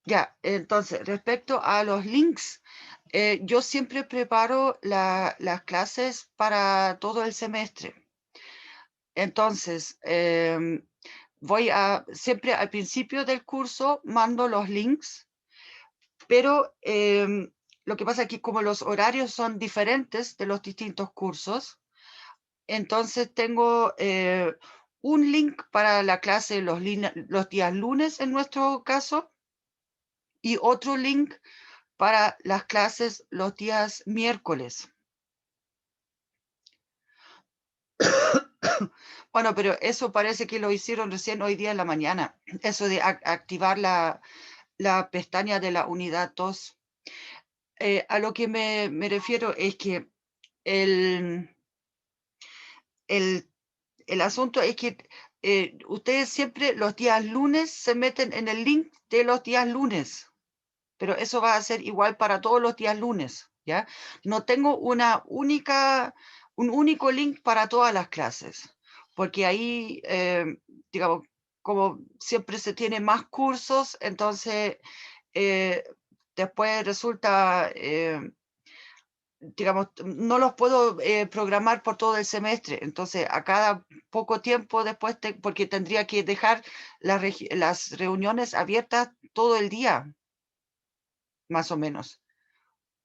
Ya, entonces, respecto a los links, yo siempre preparo las clases para todo el semestre. Entonces, siempre al principio del curso mando los links, pero lo que pasa es que como los horarios son diferentes de los distintos cursos, entonces tengo un link para la clase los días lunes en nuestro caso y otro link para las clases los días miércoles. Bueno, pero eso parece que lo hicieron recién hoy día en la mañana, eso de activar la pestaña de la unidad 2. A lo que me refiero es que el, el, el asunto es que ustedes siempre los días lunes se meten en el link de los días lunes, pero eso va a ser igual para todos los días lunes, ¿ya? No tengo un único link para todas las clases, porque ahí, digamos, como siempre se tiene más cursos, entonces eh, después resulta, digamos, no los puedo programar por todo el semestre, entonces a cada poco tiempo después, porque tendría que dejar las reuniones abiertas todo el día, más o menos,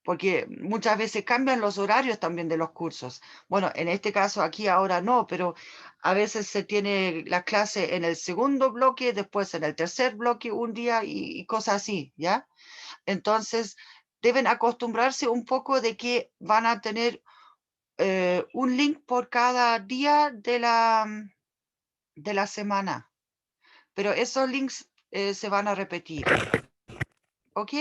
porque muchas veces cambian los horarios también de los cursos. Bueno, en este caso aquí ahora no, pero a veces se tiene la clase en el segundo bloque, después en el tercer bloque un día y cosas así, ¿ya? Entonces, deben acostumbrarse un poco de que van a tener un link por cada día de la semana, pero esos links se van a repetir, ¿ok?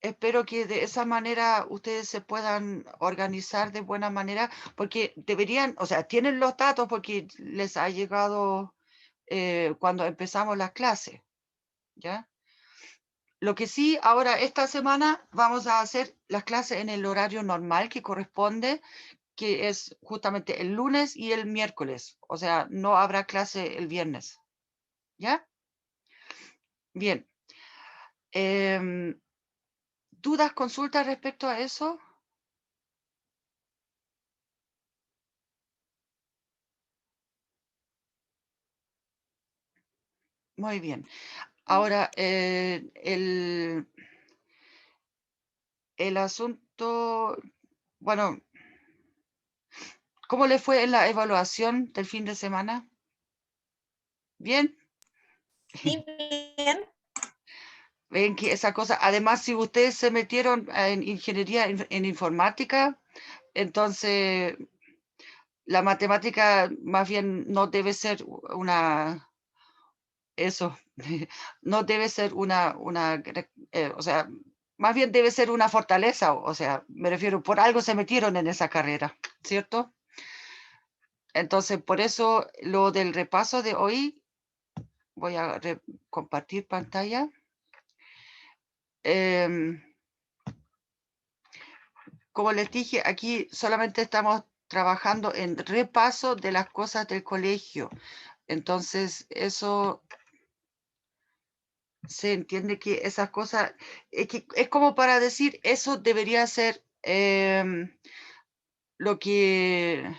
Espero que de esa manera ustedes se puedan organizar de buena manera, porque deberían, o sea, tienen los datos porque les ha llegado cuando empezamos las clases, ¿ya? Lo que sí, ahora esta semana vamos a hacer las clases en el horario normal que corresponde, que es justamente el lunes y el miércoles, o sea, no habrá clase el viernes, ¿ya? Bien. Em, ¿Dudas, consultas respecto a eso? Muy bien. Ahora, el asunto, bueno, ¿cómo le fue en la evaluación del fin de semana? ¿Bien? Sí, bien. Ven que esa cosa, además, si ustedes se metieron en ingeniería en informática, entonces la matemática más bien no debe ser eso, no debe ser o sea, más bien debe ser una fortaleza, o sea, me refiero, por algo se metieron en esa carrera, ¿cierto? Entonces, por eso lo del repaso de hoy, voy a compartir pantalla. Em, Como les dije, aquí solamente estamos trabajando en repaso de las cosas del colegio. Entonces, eso se entiende que esas cosas, es como para decir, eso debería ser lo que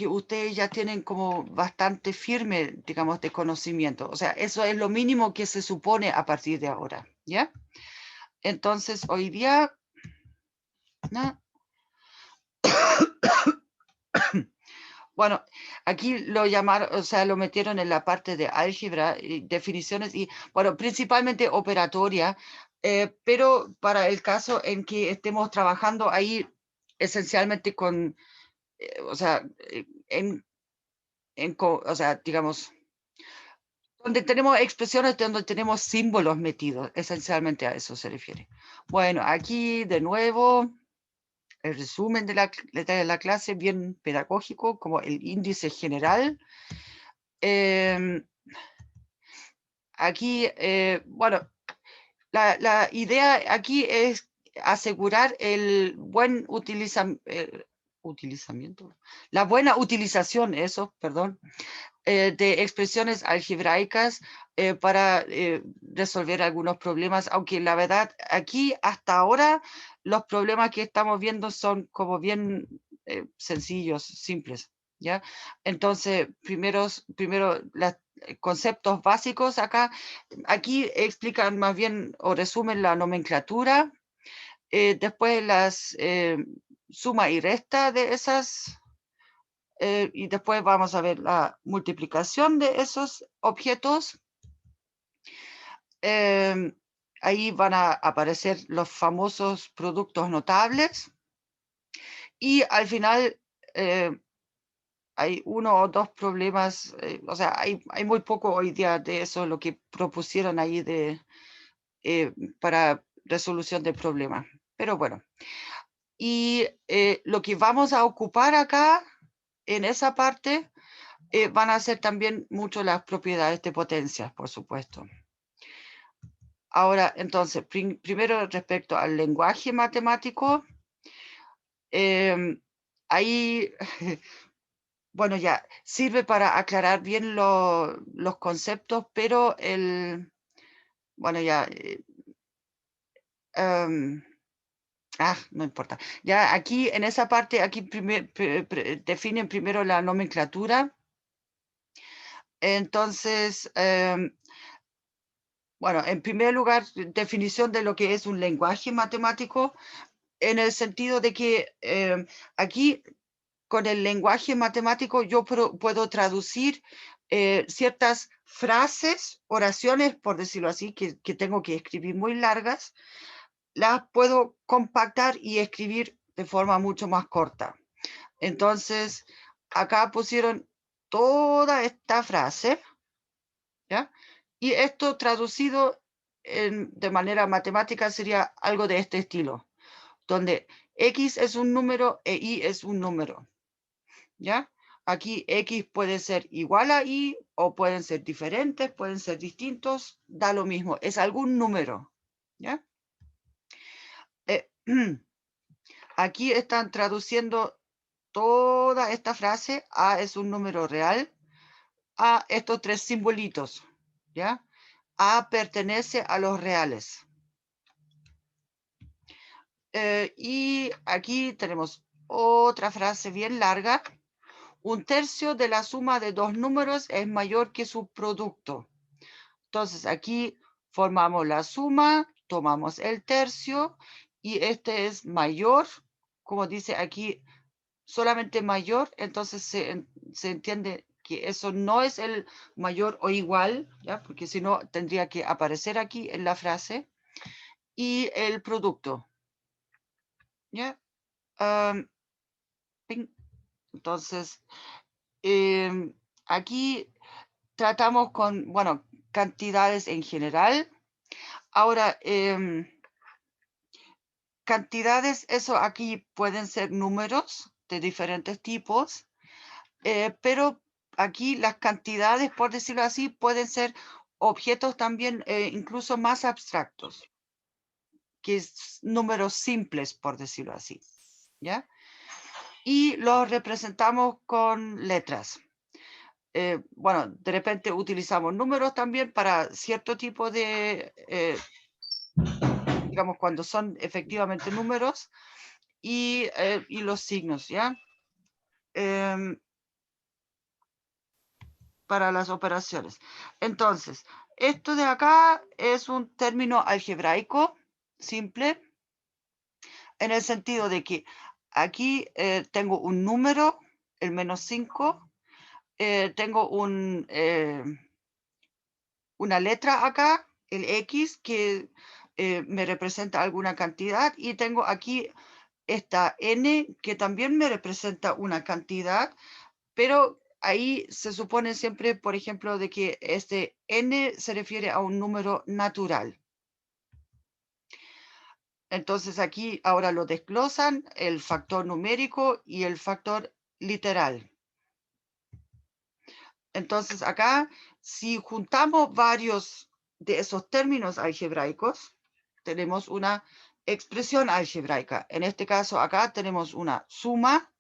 ustedes ya tienen como bastante firme, digamos, de conocimiento. O sea, eso es lo mínimo que se supone a partir de ahora, ¿ya? Entonces, hoy día, ¿no? Bueno, aquí lo llamaron, o sea, lo metieron en la parte de álgebra y definiciones y, bueno, principalmente operatoria, pero para el caso en que estemos trabajando ahí esencialmente con, o sea, o sea, digamos, donde tenemos expresiones, donde tenemos símbolos metidos, esencialmente a eso se refiere. Bueno, aquí de nuevo el resumen de la clase, bien pedagógico, como el índice general. Aquí, bueno, la idea aquí es asegurar el buen utilizamiento, la buena utilización, eso, perdón, de expresiones algebraicas para resolver algunos problemas, aunque la verdad aquí hasta ahora los problemas que estamos viendo son como bien sencillos, simples, ¿ya? Entonces, primero los conceptos básicos acá, aquí explican más bien o resumen la nomenclatura, después las suma y resta de esas, y después vamos a ver la multiplicación de esos objetos. Ahí van a aparecer los famosos productos notables. Y al final hay uno o dos problemas, o sea, hay muy poco hoy día de eso, lo que propusieron ahí para resolución de problemas. Pero bueno, y lo que vamos a ocupar acá, en esa parte, van a ser también mucho las propiedades de potencia, por supuesto. Ahora, entonces, primero respecto al lenguaje matemático, ahí, bueno, ya sirve para aclarar bien los conceptos, pero bueno, ya, no importa. Ya aquí, en esa parte, aquí definen primero la nomenclatura. Entonces, bueno, en primer lugar, definición de lo que es un lenguaje matemático, en el sentido de que aquí, con el lenguaje matemático, yo puedo traducir ciertas frases, oraciones, por decirlo así, que tengo que escribir muy largas, las puedo compactar y escribir de forma mucho más corta. Entonces, acá pusieron toda esta frase, ¿ya? Y esto traducido de manera matemática sería algo de este estilo, donde X es un número e Y es un número, ¿ya? Aquí X puede ser igual a Y o pueden ser diferentes, pueden ser distintos, da lo mismo, es algún número, ¿ya? Aquí están traduciendo toda esta frase. A es un número real a estos tres simbolitos, ¿ya? A pertenece a los reales. Y aquí tenemos otra frase bien larga. Un tercio de la suma de dos números es mayor que su producto. Entonces aquí formamos la suma, tomamos el tercio y este es mayor, como dice aquí, solamente mayor, entonces se entiende que eso no es el mayor o igual, ¿ya? Porque si no tendría que aparecer aquí en la frase, y el producto, ¿ya? Entonces, aquí tratamos con, bueno, cantidades en general. Ahora, cantidades, eso aquí pueden ser números de diferentes tipos, pero aquí las cantidades, por decirlo así, pueden ser objetos también incluso más abstractos, que es números simples, por decirlo así, ¿ya? Y los representamos con letras. Bueno, de repente utilizamos números también para cierto tipo de, digamos, cuando son efectivamente números, y los signos, ¿ya? Para las operaciones. Entonces, esto de acá es un término algebraico simple, en el sentido de que aquí tengo un número, el -5, tengo una letra acá, el X, que me representa alguna cantidad, y tengo aquí esta N, que también me representa una cantidad, pero ahí se supone siempre, por ejemplo, de que este N se refiere a un número natural. Entonces aquí ahora lo desglosan el factor numérico y el factor literal. Entonces acá, si juntamos varios de esos términos algebraicos, tenemos una expresión algebraica. En este caso acá tenemos una suma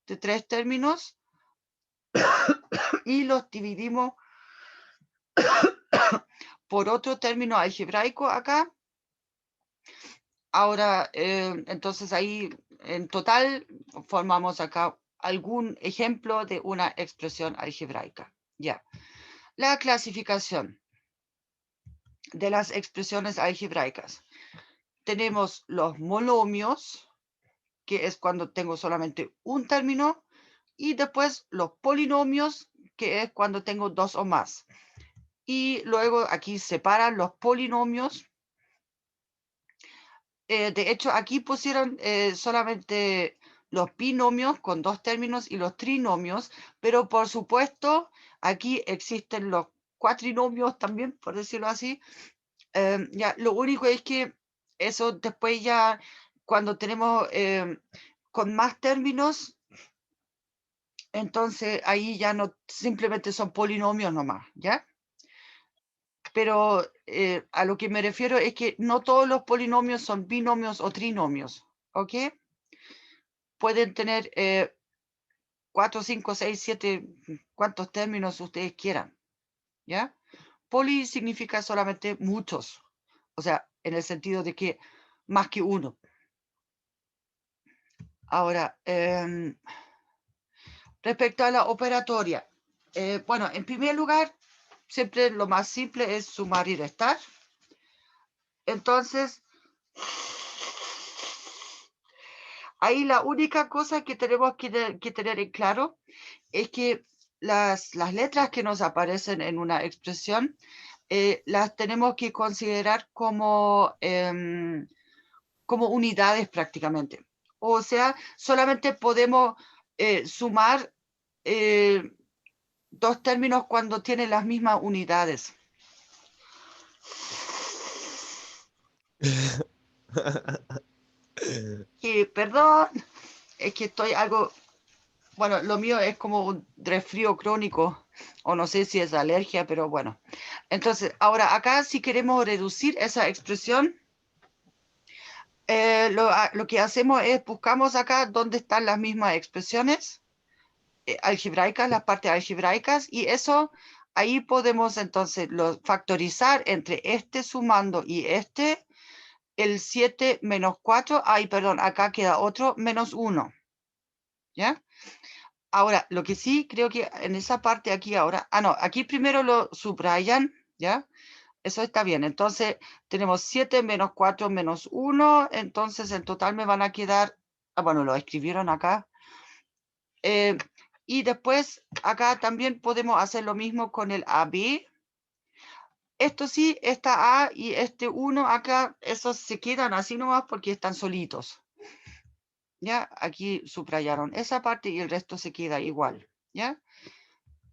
de tres términos y los dividimos por otro término algebraico acá. Ahora, entonces ahí en total formamos acá algún ejemplo de una expresión algebraica. Ya. La clasificación de las expresiones algebraicas. Tenemos los monomios, que es cuando tengo solamente un término, y después los polinomios, que es cuando tengo dos o más. Y luego aquí separan los polinomios. De hecho, aquí pusieron solamente los binomios con dos términos y los trinomios, pero por supuesto aquí existen los cuatrinomios también, por decirlo así. Ya, lo único es que eso después ya cuando tenemos con más términos, entonces ahí ya no simplemente son polinomios nomás, ¿ya? Pero a lo que me refiero es que no todos los polinomios son binomios o trinomios, ¿ok? Pueden tener 4, 5, 6, 7, cuantos términos ustedes quieran, ¿ya? Poli significa solamente muchos, o sea, en el sentido de que más que uno. Ahora, respecto a la operatoria, bueno, en primer lugar, siempre lo más simple es sumar y restar. Entonces, ahí la única cosa que tenemos que tener en claro es que las letras que nos aparecen en una expresión las tenemos que considerar como, como unidades prácticamente. O sea, solamente podemos sumar dos términos cuando tienen las mismas unidades. Y perdón, es que estoy algo, bueno, lo mío es como un resfrío crónico, o no sé si es alergia, pero bueno. Entonces, ahora acá si queremos reducir esa expresión, lo que hacemos es buscamos acá dónde están las mismas expresiones algebraicas, las partes algebraicas, y eso ahí podemos entonces factorizar entre este sumando y este, el 7 menos 4, ay, perdón, acá queda otro menos 1, ¿ya? Ahora, lo que sí creo que en esa parte aquí ahora, no, aquí primero lo subrayan, ¿ya? Eso está bien, entonces tenemos 7 menos 4 menos 1, entonces en total me van a quedar, bueno, lo escribieron acá, y después acá también podemos hacer lo mismo con el AB. Esto sí, esta A y este 1 acá, esos se quedan así nomás porque están solitos. ¿Ya? Aquí subrayaron esa parte y el resto se queda igual. ¿Ya?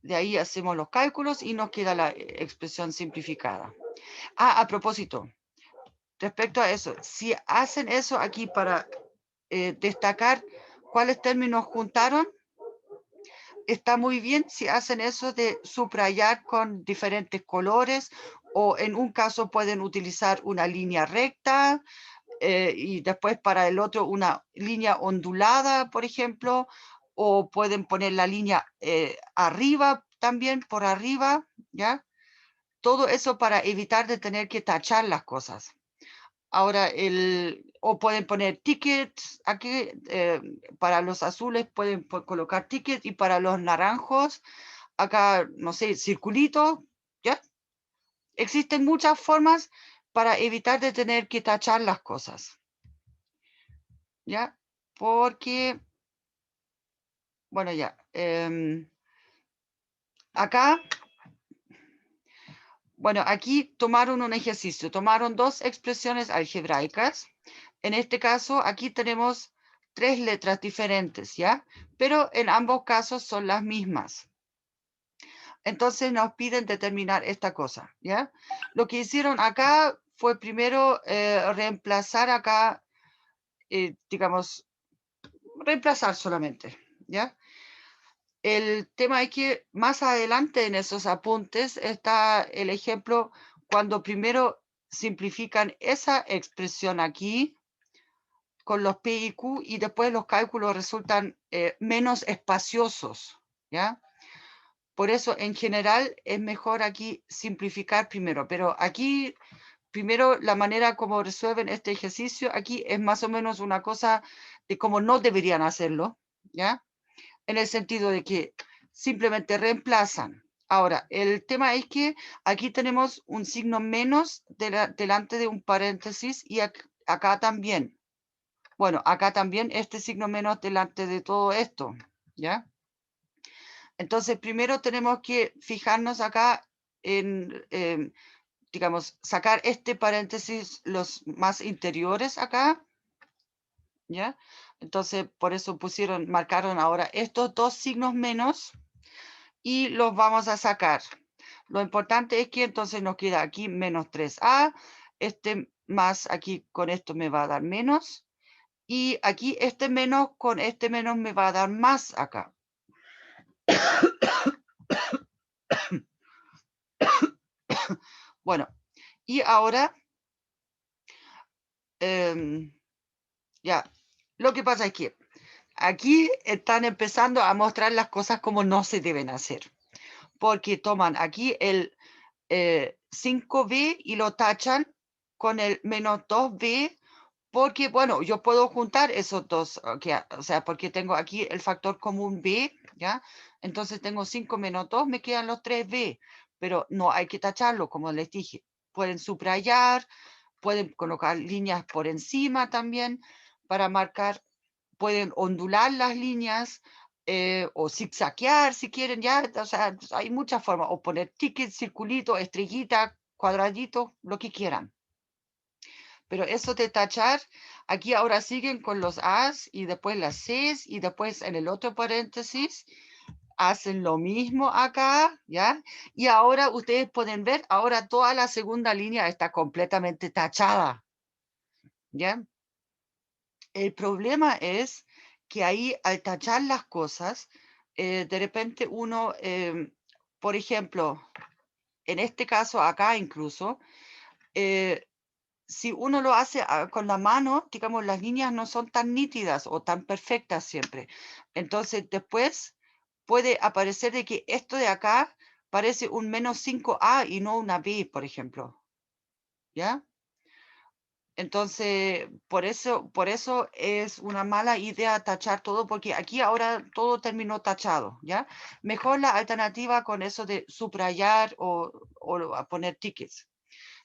De ahí hacemos los cálculos y nos queda la expresión simplificada. A propósito, respecto a eso, si hacen eso aquí para destacar cuáles términos juntaron, está muy bien si hacen eso de subrayar con diferentes colores o en un caso pueden utilizar una línea recta y después para el otro una línea ondulada, por ejemplo, o pueden poner la línea arriba también, por arriba, ¿ya? Todo eso para evitar de tener que tachar las cosas. Ahora, o pueden poner tickets aquí, para los azules pueden colocar tickets y para los naranjos, acá, no sé, circulito, ¿ya? Existen muchas formas para evitar de tener que tachar las cosas, ¿ya? Porque, bueno, ya, acá, bueno, aquí tomaron un ejercicio, tomaron dos expresiones algebraicas. En este caso, aquí tenemos tres letras diferentes, ¿ya? Pero en ambos casos son las mismas. Entonces nos piden determinar esta cosa, ¿ya? Lo que hicieron acá fue primero reemplazar acá, digamos, reemplazar solamente, ¿ya? El tema es que más adelante en esos apuntes está el ejemplo cuando primero simplifican esa expresión aquí con los P y Q y después los cálculos resultan menos espaciosos, ¿ya? Por eso, en general, es mejor aquí simplificar primero. Pero aquí, primero, la manera como resuelven este ejercicio aquí es más o menos una cosa de cómo no deberían hacerlo, ¿ya? En el sentido de que simplemente reemplazan. Ahora, el tema es que aquí tenemos un signo menos delante de un paréntesis y acá también. Bueno, acá también este signo menos delante de todo esto, ¿ya? Entonces, primero tenemos que fijarnos acá en, digamos, sacar este paréntesis, los más interiores acá, ¿ya? Entonces, por eso marcaron ahora estos dos signos menos y los vamos a sacar. Lo importante es que entonces nos queda aquí menos 3a, este más aquí con esto me va a dar menos, y aquí este menos con este menos me va a dar más acá. Bueno, y ahora, ya, lo que pasa es que aquí están empezando a mostrar las cosas como no se deben hacer, porque toman aquí el 5b y lo tachan con el menos 2b, porque, bueno, yo puedo juntar esos dos, o sea, porque tengo aquí el factor común b, ¿ya? Entonces tengo 5 menos 2, me quedan los 3b, pero no hay que tacharlo, como les dije. Pueden subrayar, pueden colocar líneas por encima también para marcar, pueden ondular las líneas o zigzaguear si quieren, ya, o sea, hay muchas formas, o poner tickets, circulito, estrellita, cuadradito, lo que quieran. Pero eso de tachar, aquí ahora siguen con los A's y después las C's y después en el otro paréntesis hacen lo mismo acá, ¿ya? Y ahora ustedes pueden ver, ahora toda la segunda línea está completamente tachada, ¿ya? El problema es que ahí al tachar las cosas, de repente uno, por ejemplo, en este caso acá incluso, si uno lo hace con la mano, digamos, las líneas no son tan nítidas o tan perfectas siempre. Entonces, después puede aparecer de que esto de acá parece un menos 5a y no una b, por ejemplo. ¿Ya? Entonces, por eso es una mala idea tachar todo, porque aquí ahora todo terminó tachado, ¿ya? Mejor la alternativa con eso de subrayar o a poner tickets.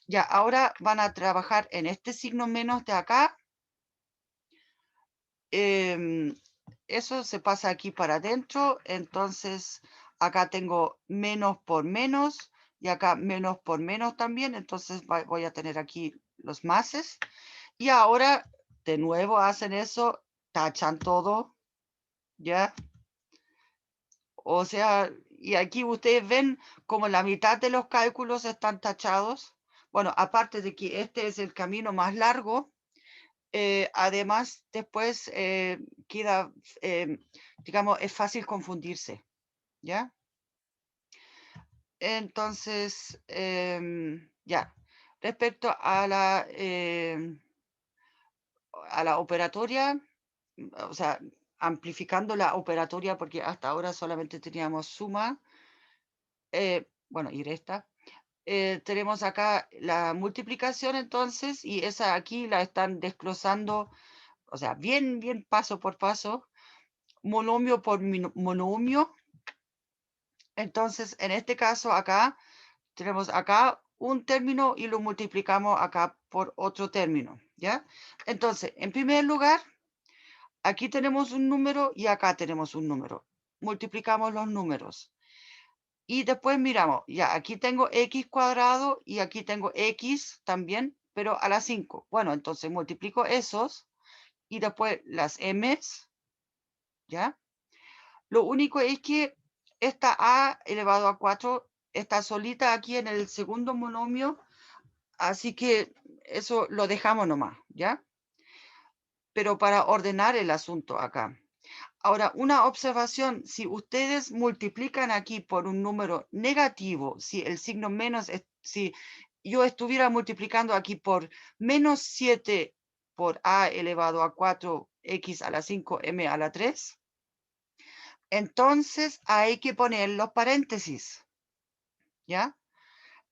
Ya, ahora van a trabajar en este signo menos de acá. Eso se pasa aquí para adentro. Entonces, acá tengo menos por menos y acá menos por menos también. Entonces, voy a tener aquí los máses. Y ahora, de nuevo, hacen eso, tachan todo, ¿ya? O sea, y aquí ustedes ven como la mitad de los cálculos están tachados. Bueno, aparte de que este es el camino más largo, además después queda, digamos, es fácil confundirse, ¿ya? Entonces, ya, respecto a la operatoria, o sea, amplificando la operatoria, porque hasta ahora solamente teníamos suma, bueno, y resta. Tenemos acá la multiplicación entonces, y esa aquí la están desglosando, o sea, bien, bien paso por paso, monomio por monomio. Entonces, en este caso acá, tenemos acá un término y lo multiplicamos acá por otro término, ¿ya? Entonces, en primer lugar, aquí tenemos un número y acá tenemos un número. Multiplicamos los números. Y después miramos, ya, aquí tengo x cuadrado y aquí tengo x también, pero a la 5. Bueno, entonces multiplico esos y después las m's, ¿ya? Lo único es que esta a elevado a 4 está solita aquí en el segundo monomio, así que eso lo dejamos nomás, ¿ya? Pero para ordenar el asunto acá. Ahora, una observación, si ustedes multiplican aquí por un número negativo, si el signo menos, si yo estuviera multiplicando aquí por menos 7 por a elevado a 4, x a la 5, m a la 3, entonces hay que poner los paréntesis, ¿ya?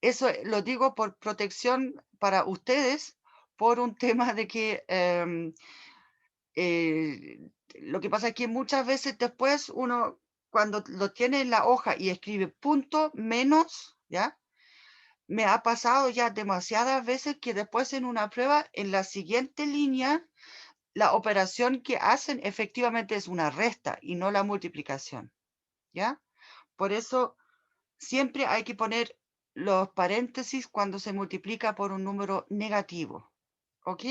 Eso lo digo por protección para ustedes, por un tema de que lo que pasa es que muchas veces después uno, cuando lo tiene en la hoja y escribe punto menos, ¿ya? Me ha pasado ya demasiadas veces que después en una prueba, en la siguiente línea, la operación que hacen efectivamente es una resta y no la multiplicación, ¿ya? Por eso siempre hay que poner los paréntesis cuando se multiplica por un número negativo, ¿ok?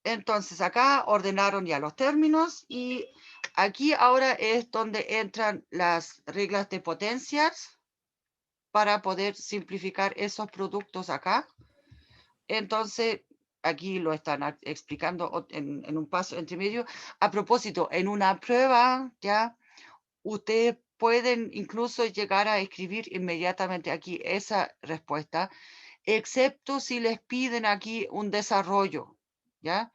Entonces acá ordenaron ya los términos y aquí ahora es donde entran las reglas de potencias para poder simplificar esos productos acá. Entonces, aquí lo están explicando en un paso entre medio. A propósito, en una prueba, ya, ustedes pueden incluso llegar a escribir inmediatamente aquí esa respuesta, excepto si les piden aquí un desarrollo, ¿ya?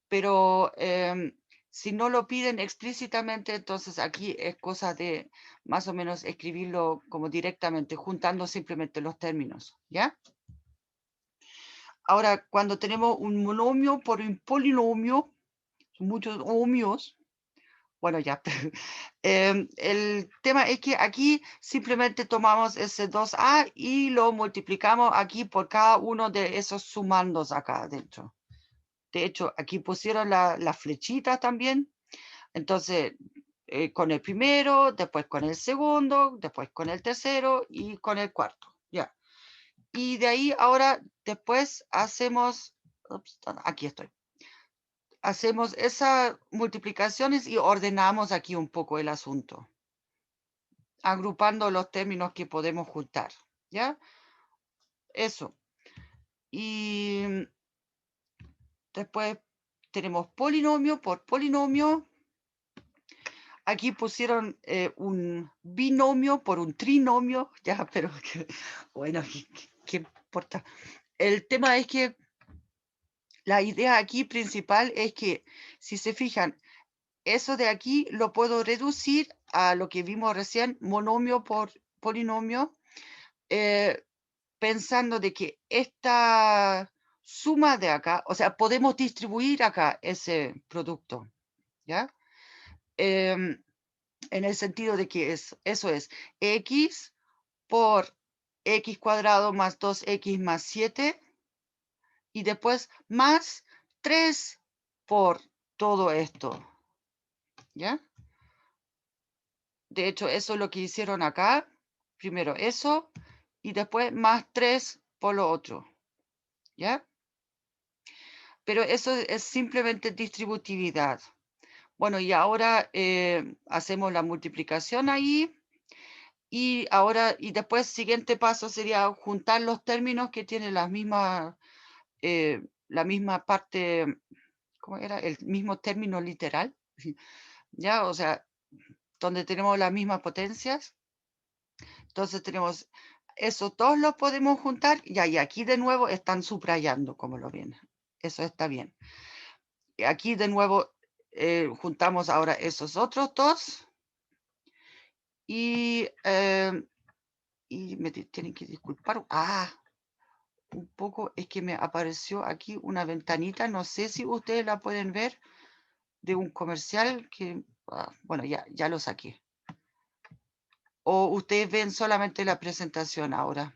Pero si no lo piden explícitamente, entonces aquí es cosa de más o menos escribirlo como directamente, juntando simplemente los términos, ¿ya? Ahora, cuando tenemos un monomio por un polinomio, muchos ohmios, bueno, ya. El tema es que aquí simplemente tomamos ese 2a y lo multiplicamos aquí por cada uno de esos sumandos acá adentro. De hecho, aquí pusieron las flechitas también. Entonces, con el primero, después con el segundo, después con el tercero y con el cuarto. Ya. Y de ahí ahora, después hacemos, ups, aquí estoy. Hacemos esas multiplicaciones y ordenamos aquí un poco el asunto, agrupando los términos que podemos juntar, ¿ya? Eso. Y después tenemos polinomio por polinomio. Aquí pusieron un binomio por un trinomio, ya, pero bueno, ¿qué importa? El tema es que la idea aquí principal es que, si se fijan, eso de aquí lo puedo reducir a lo que vimos recién, monomio por polinomio, pensando de que esta suma de acá, o sea, podemos distribuir acá ese producto, ¿ya? En el sentido de que eso es x por x cuadrado más 2x más 7 y después más 3 por todo esto, ¿ya? De hecho, eso es lo que hicieron acá. Primero eso y después más 3 por lo otro, ¿ya? Pero eso es simplemente distributividad. Bueno, y ahora hacemos la multiplicación ahí. Y ahora, y después, siguiente paso sería juntar los términos que tienen la misma parte, ¿cómo era? El mismo término literal, ¿ya? O sea, donde tenemos las mismas potencias. Entonces tenemos eso, todos los podemos juntar, y aquí de nuevo están subrayando, como lo ven. Eso está bien. Y aquí de nuevo juntamos ahora esos otros dos. Y me tienen que disculpar. Un poco es que me apareció aquí una ventanita, no sé si ustedes la pueden ver, de un comercial que, bueno, ya lo saqué. O ustedes ven solamente la presentación ahora.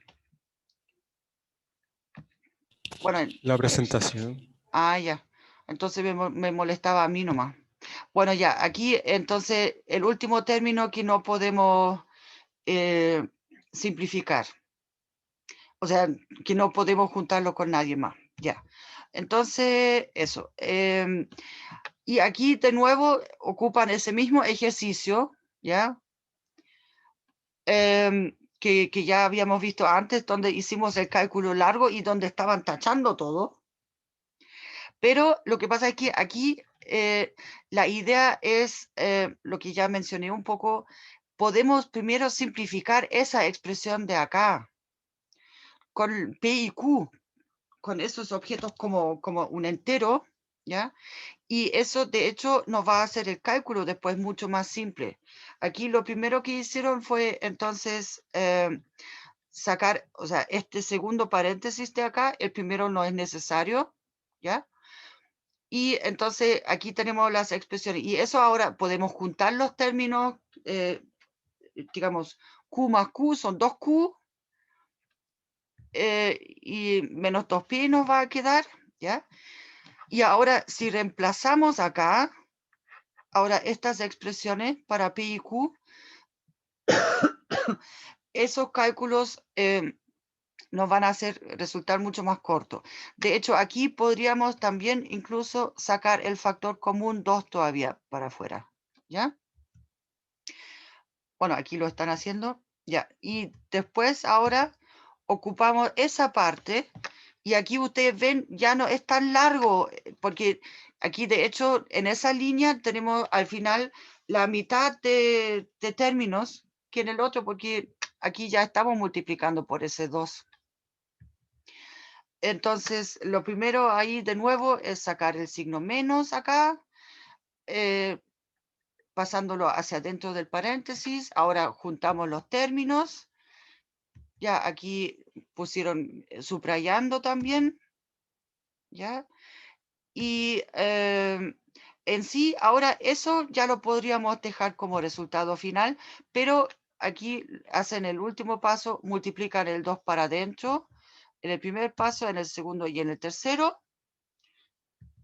Bueno, La presentación. ya. Entonces me molestaba a mí nomás. Bueno, ya, aquí entonces el último término que no podemos simplificar. O sea, que no podemos juntarlo con nadie más. Ya. Entonces, eso. Y aquí de nuevo ocupan ese mismo ejercicio, ¿ya? Que ya habíamos visto antes, donde hicimos el cálculo largo y donde estaban tachando todo. Pero lo que pasa es que aquí la idea es, lo que ya mencioné un poco, podemos primero simplificar esa expresión de acá, con P y Q, con esos objetos como un entero, ¿ya? Y eso, de hecho, nos va a hacer el cálculo después mucho más simple. Aquí lo primero que hicieron fue, entonces, sacar, o sea, este segundo paréntesis de acá, el primero no es necesario, ¿ya? Y entonces aquí tenemos las expresiones. Y eso ahora podemos juntar los términos, digamos, Q más Q son 2Q, y menos 2pi nos va a quedar, ¿ya? Y ahora, si reemplazamos acá, ahora estas expresiones para pi y q, esos cálculos nos van a hacer resultar mucho más cortos. De hecho, aquí podríamos también incluso sacar el factor común 2 todavía para afuera, ¿ya? Bueno, aquí lo están haciendo, ya. Y después ahora ocupamos esa parte y aquí ustedes ven, ya no es tan largo, porque aquí de hecho en esa línea tenemos al final la mitad de términos que en el otro, porque aquí ya estamos multiplicando por ese 2. Entonces, lo primero ahí de nuevo es sacar el signo menos acá, eh, pasándolo hacia dentro del paréntesis. Ahora juntamos los términos. Ya aquí pusieron subrayando también, ¿ya? Y en sí, ahora eso ya lo podríamos dejar como resultado final, pero aquí hacen el último paso, multiplican el 2 para adentro, en el primer paso, en el segundo y en el tercero,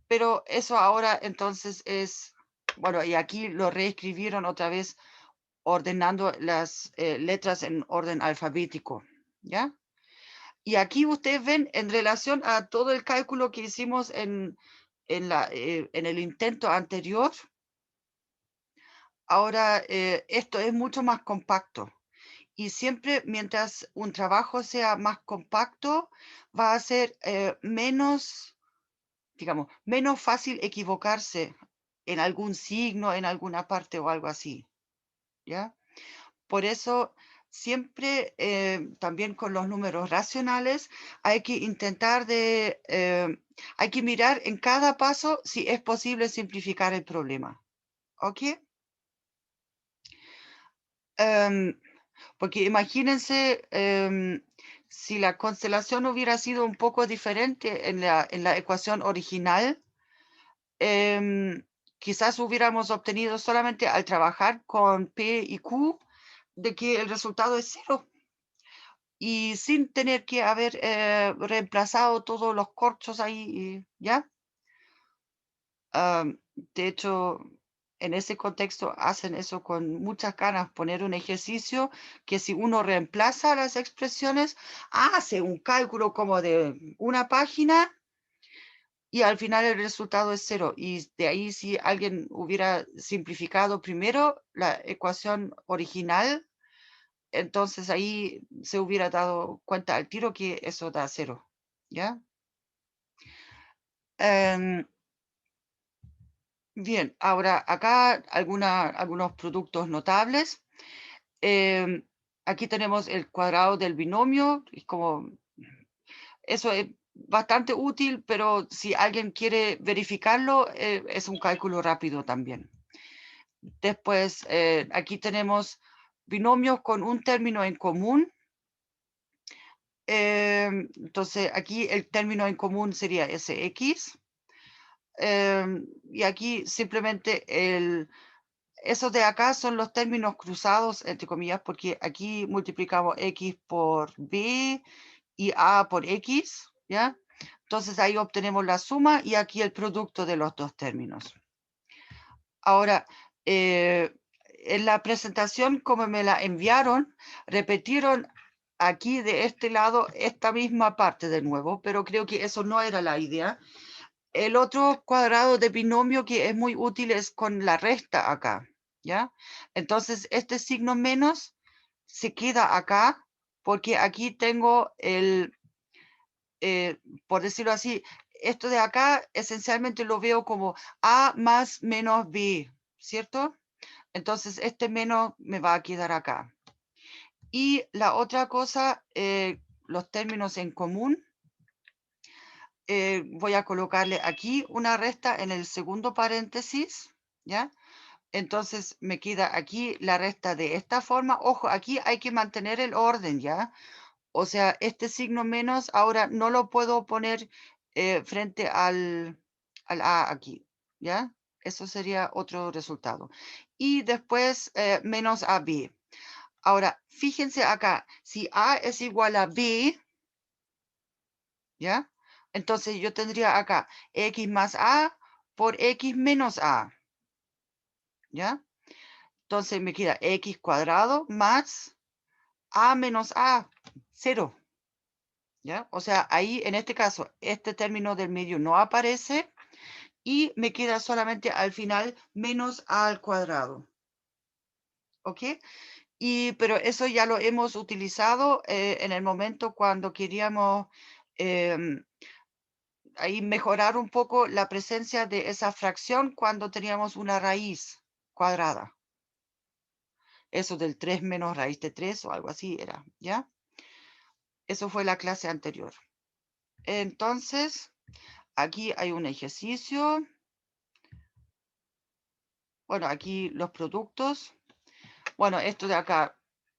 pero eso ahora entonces es, bueno, y aquí lo reescribieron otra vez ordenando las letras en orden alfabético, ¿ya? Y aquí ustedes ven en relación a todo el cálculo que hicimos en el intento anterior, ahora esto es mucho más compacto. Y siempre mientras un trabajo sea más compacto, va a ser menos, digamos, menos fácil equivocarse en algún signo, en alguna parte o algo así, ¿ya? Por eso, siempre, también con los números racionales, hay que intentar hay que mirar en cada paso si es posible simplificar el problema, ¿ok? Em, Porque imagínense, si la constelación hubiera sido un poco diferente en la ecuación original, em, quizás hubiéramos obtenido solamente al trabajar con P y Q de que el resultado es cero. Y sin tener que haber reemplazado todos los corchos ahí, ¿ya? De hecho, en ese contexto hacen eso con muchas ganas, poner un ejercicio que si uno reemplaza las expresiones, hace un cálculo como de una página y al final el resultado es cero. Y de ahí si alguien hubiera simplificado primero la ecuación original, entonces ahí se hubiera dado cuenta al tiro que eso da cero, ¿ya? Em, bien, ahora acá algunos productos notables. Em, Aquí tenemos el cuadrado del binomio, y como eso es bastante útil, pero si alguien quiere verificarlo, es un cálculo rápido también. Después, aquí tenemos binomios con un término en común. Entonces, aquí el término en común sería Sx. Y aquí simplemente esos de acá son los términos cruzados, entre comillas, porque aquí multiplicamos x por b y a por x, ¿ya? Entonces ahí obtenemos la suma y aquí el producto de los dos términos. Ahora, en la presentación, como me la enviaron, repetieron aquí de este lado esta misma parte de nuevo, pero creo que eso no era la idea. El otro cuadrado de binomio que es muy útil es con la resta acá, ¿ya? Entonces, este signo menos se queda acá porque aquí tengo por decirlo así, esto de acá esencialmente lo veo como A más menos B, ¿cierto? Entonces, este menos me va a quedar acá. Y la otra cosa, los términos en común. voy a colocarle aquí una resta en el segundo paréntesis, ¿ya? Entonces me queda aquí la resta de esta forma. Ojo, aquí hay que mantener el orden, ¿ya? O sea, este signo menos ahora no lo puedo poner frente al A aquí, ¿ya? Eso sería otro resultado. Y después menos AB. Ahora, fíjense acá, si A es igual a B, ¿ya? Entonces yo tendría acá X más A por X menos A, ¿ya? Entonces me queda X cuadrado más A menos A, 0, ¿ya? O sea, ahí en este caso, este término del medio no aparece y me queda solamente al final menos A al cuadrado, ¿ok? Pero eso ya lo hemos utilizado en el momento cuando queríamos em, ahí mejorar un poco la presencia de esa fracción cuando teníamos una raíz cuadrada. Eso del 3 menos raíz de 3 o algo así era, ¿ya? Eso fue la clase anterior. Entonces, aquí hay un ejercicio. Bueno, aquí los productos. Bueno, esto de acá,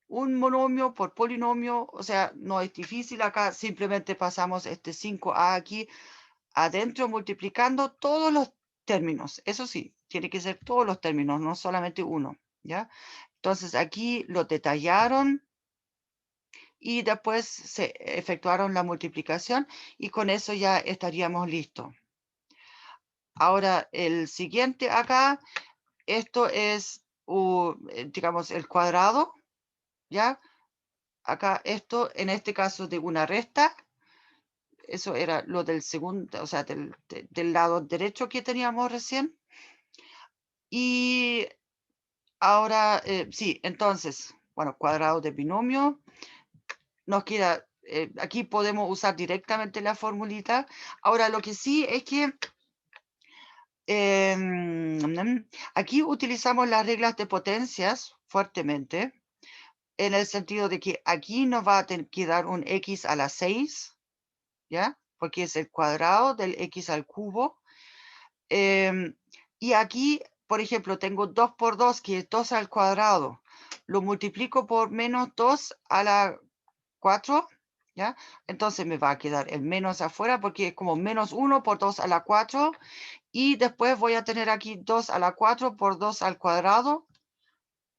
un monomio por polinomio, o sea, no es difícil acá, simplemente pasamos este 5a aquí adentro multiplicando todos los términos. Eso sí, tiene que ser todos los términos, no solamente uno, ¿ya? Entonces aquí lo detallaron y después se efectuaron la multiplicación y con eso ya estaríamos listos. Ahora, el siguiente acá, esto es, digamos, el cuadrado, ¿ya? Acá esto, en este caso de una resta, eso era lo del segundo, o sea, del lado derecho que teníamos recién. Y ahora, sí, entonces, bueno, cuadrado de binomio, nos queda, aquí podemos usar directamente la formulita. Ahora, lo que sí es que aquí utilizamos las reglas de potencias fuertemente, en el sentido de que aquí nos va a tener que dar un x a la 6, ¿ya? Porque es el cuadrado del x al cubo. Y aquí, por ejemplo, tengo 2 por 2, que es 2 al cuadrado. Lo multiplico por menos 2 a la 4, ¿ya? Entonces me va a quedar el menos afuera porque es como menos 1 por 2 a la 4. Y después voy a tener aquí 2 a la 4 por 2 al cuadrado.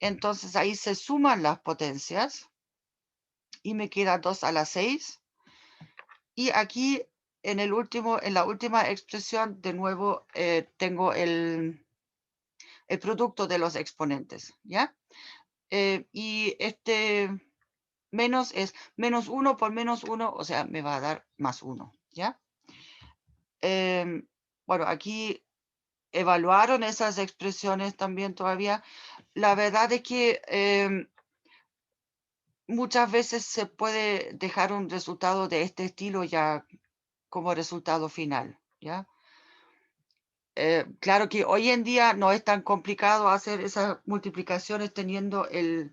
Entonces ahí se suman las potencias y me queda 2 a la 6. Y aquí en la última expresión, de nuevo, tengo el producto de los exponentes, ¿ya? Y este menos es menos 1 por menos 1, o sea, me va a dar más 1, ¿ya? Bueno, aquí evaluaron esas expresiones también todavía. La verdad es que muchas veces se puede dejar un resultado de este estilo ya como resultado final, ¿ya? Claro que hoy en día no es tan complicado hacer esas multiplicaciones teniendo el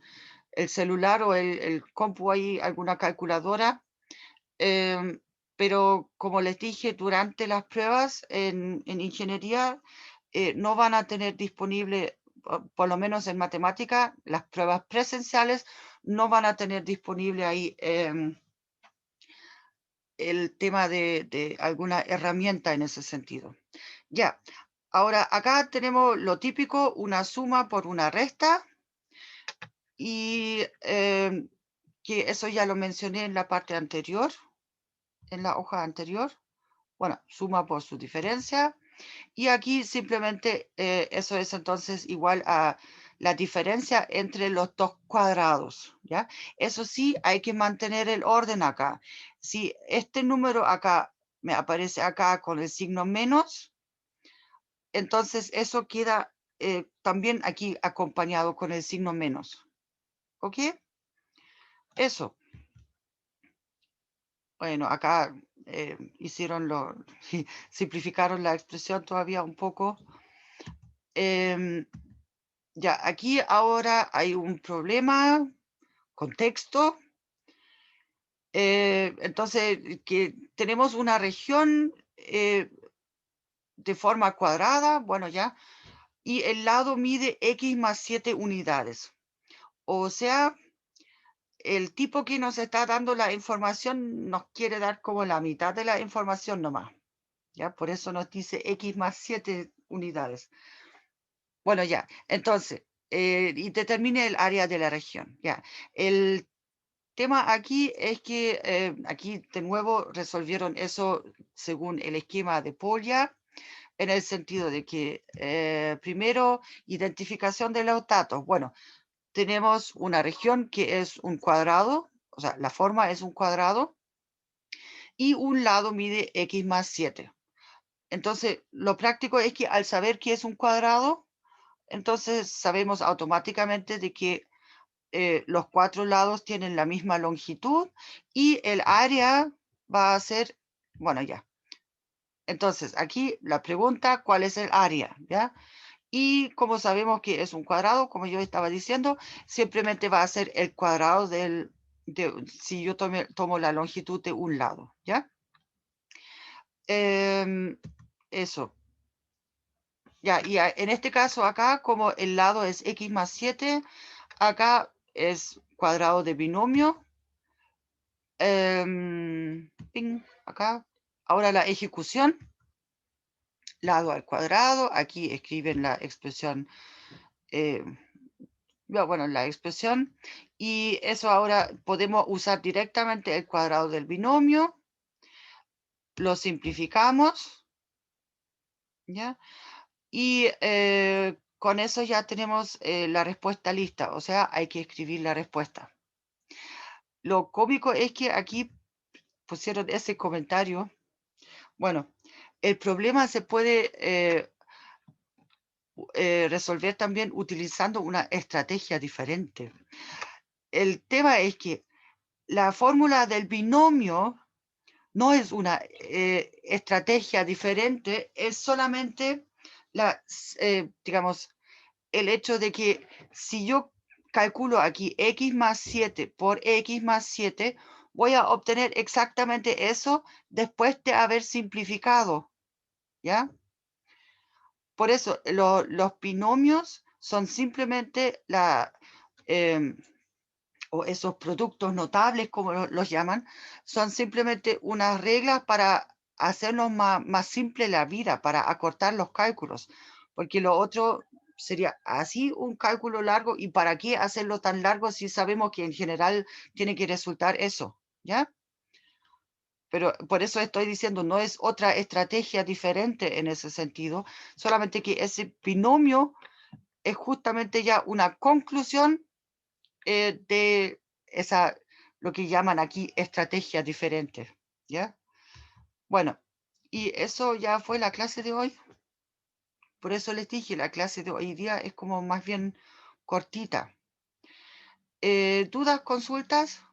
celular o el compu ahí, alguna calculadora. Pero como les dije, durante las pruebas en ingeniería no van a tener disponible, por lo menos en matemática, las pruebas presenciales no van a tener disponible ahí el tema de alguna herramienta en ese sentido. Ya, ahora acá tenemos lo típico, una suma por una resta, y que eso ya lo mencioné en la parte anterior, en la hoja anterior. Bueno, suma por su diferencia. Y aquí simplemente eso es entonces igual a la diferencia entre los dos cuadrados, ¿ya? Eso sí, hay que mantener el orden acá. Si este número acá me aparece acá con el signo menos, entonces eso queda también aquí acompañado con el signo menos. ¿Ok? Eso. Bueno, acá hicieron simplificaron la expresión todavía un poco. Ya, aquí ahora hay un problema, contexto. Entonces, que tenemos una región de forma cuadrada, bueno, ya, y el lado mide x más 7 unidades. O sea, el tipo que nos está dando la información nos quiere dar como la mitad de la información nomás. ¿Ya? Por eso nos dice x más 7 unidades. Bueno, ya. Entonces, y determine el área de la región. Ya. El tema aquí es que aquí de nuevo resolvieron eso según el esquema de Polya, en el sentido de que primero, identificación de los datos. Bueno, tenemos una región que es un cuadrado, o sea, la forma es un cuadrado, y un lado mide x más 7. Entonces, lo práctico es que al saber que es un cuadrado, entonces sabemos automáticamente de que los 4 lados tienen la misma longitud y el área va a ser, bueno, ya. Entonces, aquí la pregunta, ¿cuál es el área? ¿Ya? Y como sabemos que es un cuadrado, como yo estaba diciendo, simplemente va a ser el cuadrado si yo tomo la longitud de un lado, ¿ya? Eso. Ya, y en este caso acá, como el lado es x más 7, acá es cuadrado de binomio. Acá. Ahora la ejecución. Lado al cuadrado. Aquí escriben la expresión. Bueno, la expresión. Y eso ahora podemos usar directamente el cuadrado del binomio. Lo simplificamos. ¿Ya? Y con eso ya tenemos la respuesta lista, o sea, hay que escribir la respuesta. Lo cómico es que aquí pusieron ese comentario. Bueno, el problema se puede resolver también utilizando una estrategia diferente. El tema es que la fórmula del binomio no es una estrategia diferente, es solamente digamos, el hecho de que si yo calculo aquí x más 7 por x más 7, voy a obtener exactamente eso después de haber simplificado, ¿ya? Por eso los binomios son simplemente o esos productos notables, como los llaman, son simplemente unas reglas para hacernos más simple la vida, para acortar los cálculos, porque lo otro sería así un cálculo largo, y para qué hacerlo tan largo si sabemos que en general tiene que resultar eso, ¿ya? Pero por eso estoy diciendo, no es otra estrategia diferente en ese sentido, solamente que ese binomio es justamente ya una conclusión de esa, lo que llaman aquí estrategia diferente, ¿ya? Bueno, y eso ya fue la clase de hoy. Por eso les dije, la clase de hoy día es como más bien cortita. ¿Dudas, consultas?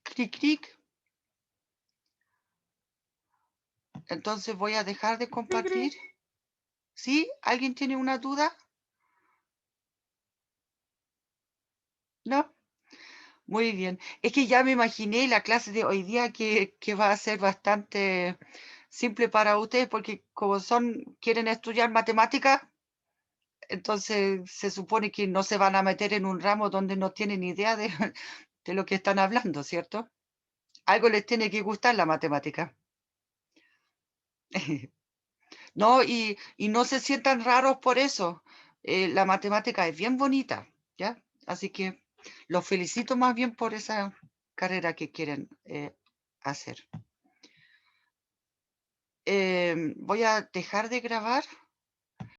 Clic, clic. Entonces voy a dejar de compartir. ¿Sí? ¿Alguien tiene una duda? ¿No? Muy bien. Es que ya me imaginé la clase de hoy día que va a ser bastante simple para ustedes, porque como quieren estudiar matemáticas, entonces se supone que no se van a meter en un ramo donde no tienen idea de, de lo que están hablando, ¿cierto? Algo les tiene que gustar la matemática. No, y no se sientan raros por eso. La matemática es bien bonita, ¿ya? Así que los felicito más bien por esa carrera que quieren hacer. Voy a dejar de grabar.